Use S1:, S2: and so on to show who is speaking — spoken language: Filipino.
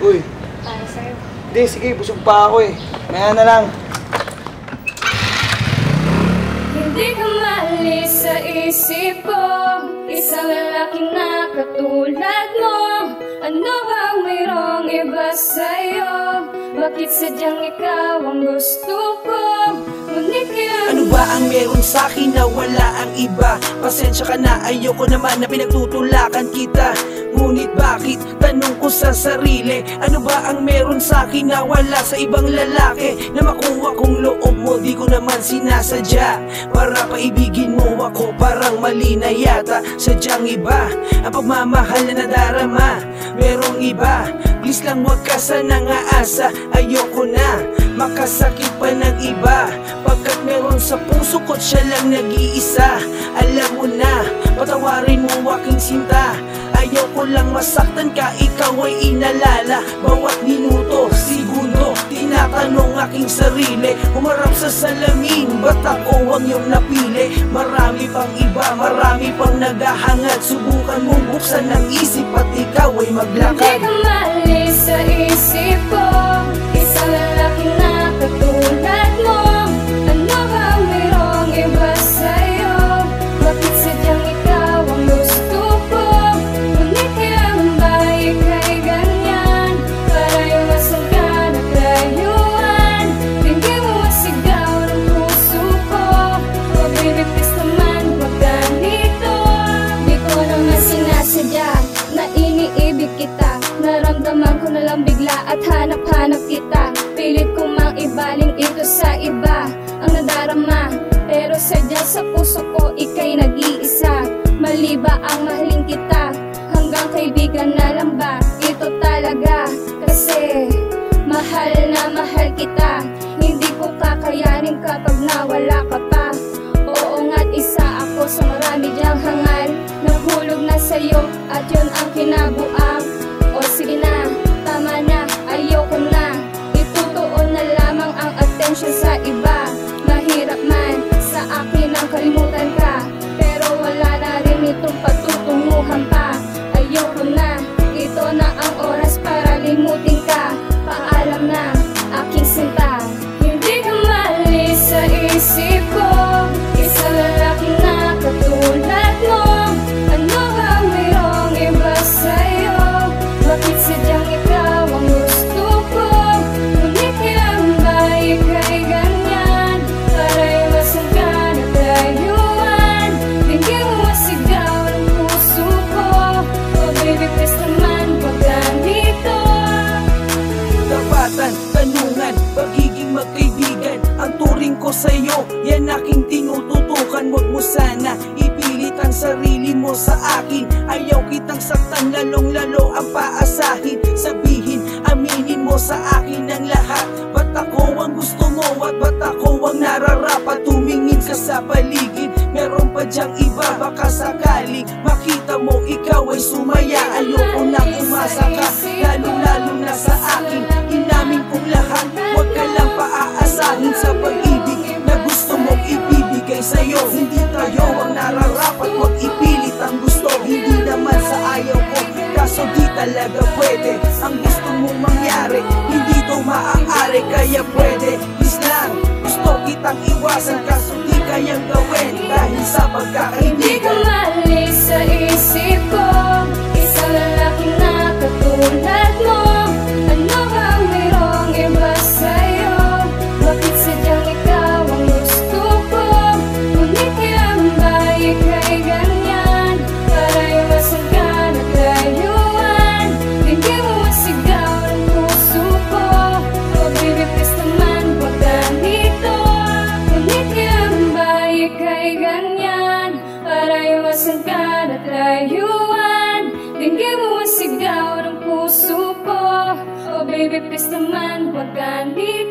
S1: Uy.
S2: Ay, sir.
S1: Hindi, sige, busog pa ako eh. Maya na lang.
S2: Hindi ka maalis sa isip ko, isang lalaki na katulad mo. Ano bang mayroong iba sa'yo? Bakit sadyang ikaw ang gusto ko? Ngunit
S3: ano ba ang meron sa'kin na wala ang iba? Pasensya ka na, ayoko naman na pinagtutulakan kita. Ngunit bakit? Tanong ko sa sarili, ano ba ang meron sa'kin na wala sa ibang lalaki? Na makuha kong loob mo, di ko naman sinasadya. Para paibigin mo ako, parang mali na yata. Sadyang iba, ang pagmamahal na nadarama. Merong iba, please lang wag ka sanang aasa. Ayoko na makasakit pa ng iba, pagkat meron sa puso ko't siya lang nag-iisa. Alam mo na, patawarin mo aking sinta. Ayoko lang masaktan ka, ikaw ay inalala. Bawat minuto, segundo, tinatanong aking sarili. Humarap sa salamin, ba't ako ang iyong napili? Marami pang iba, marami pang naghahangad. Subukan mong buksan ang isip at ikaw ay maglakad.
S2: Hindi ka maalis sa isip ko, isang lalaki na katulad mo. Ano bang mayroong iba sa'yo? Bakit sadyang ikaw ang gusto ko? Ngunit kailangan ba ika'y ganyan? Para iwasan ka na tayuan. Hindi mo masigaw ng puso ko. Oh baby, please naman wag ganito. Di ko naman sinasadya na iniibig kita. Naramdaman ko na lang bigla at hanap-hanap kita. Pilit ko mang ibaling ito sa iba ang nadarama, pero sadya sa puso ko ika'y nag-iisa. Mali ba ang mahalin kita? Hanggang kaibigan na lang ba? Ito talaga kasi mahal na mahal kita. Hindi ko kakayanin kapag nawala ka pa. Oo nga't isa ako sa marami diyang hangal. Nahulog na sa'yo at yun ang kinabuang. O sige na, tama na, ayoko na. Itutuon na lamang ang atensyon sa iba. Mahirap man sa akin ang kalimutan ka, pero wala na rin itong patutunguhan pa. Ayoko na, ito na ang oras para limutin ka. Paalam na, aking sinta. Hindi ka maalis sa isip ko, isang lalaki na katulad mo. Ano bang mayroong iba sa'yo? Bakit sadyang ikaw ang gusto ko? Ngunit kailangan ba ika'y ganyan? Para iwasan ka na tayuan. Hindi mo masigaw ng puso ko. Oh baby, please naman wag ganito.
S3: Tapatan, tanungan, pagiging magkaibigan ang turing ko sa'yo, yan aking tinututukan. Huwag mo sana ipilit ang sarili mo sa akin. Ayaw kitang saktan, lalong-lalo ang paasahin. Sabihin, aminin mo sa akin ang lahat. Ba't ako ang gusto mo at ba't ako ang nararapat? Tumingin ka sa paligid, meron pa diyang iba. Baka sakaling makita mo ikaw ay sumaya. Ayoko na umasa ka, lalong-lalo na sa akin. Inamin kong lahat, huwag ka lang paaasahin sa pag-ibig na gusto mong ibibigay sa'yo. Hindi tayo ang nararapat, huwag ipilit ang gusto. Hindi naman sa ayaw ko, kaso di talaga pwede. Ang gusto mong mangyari, hindi to maaari. Kaya pwede, please lang, gusto kitang iwasan, kaso di kayang gawin dahil sa
S2: Hindi ka
S3: pagkakaibigan.
S2: maalis sa isip ko, isang lalaki na katulad mo. Ano bang mayroong iba sa'yo? Bakit sadyang ikaw ang gusto ko? Ngunit kailangan ba ika'y ganyan? Para iwasan ka na tayuan. Hindi mo masigaw ng puso ko. Oh baby, please naman wag ganito. Ngunit kailangan ba ika'y ganyan? Para iwasan ka na tayuan. Hindi mo masigaw ng puso ko. Oh baby, please naman wag ganito.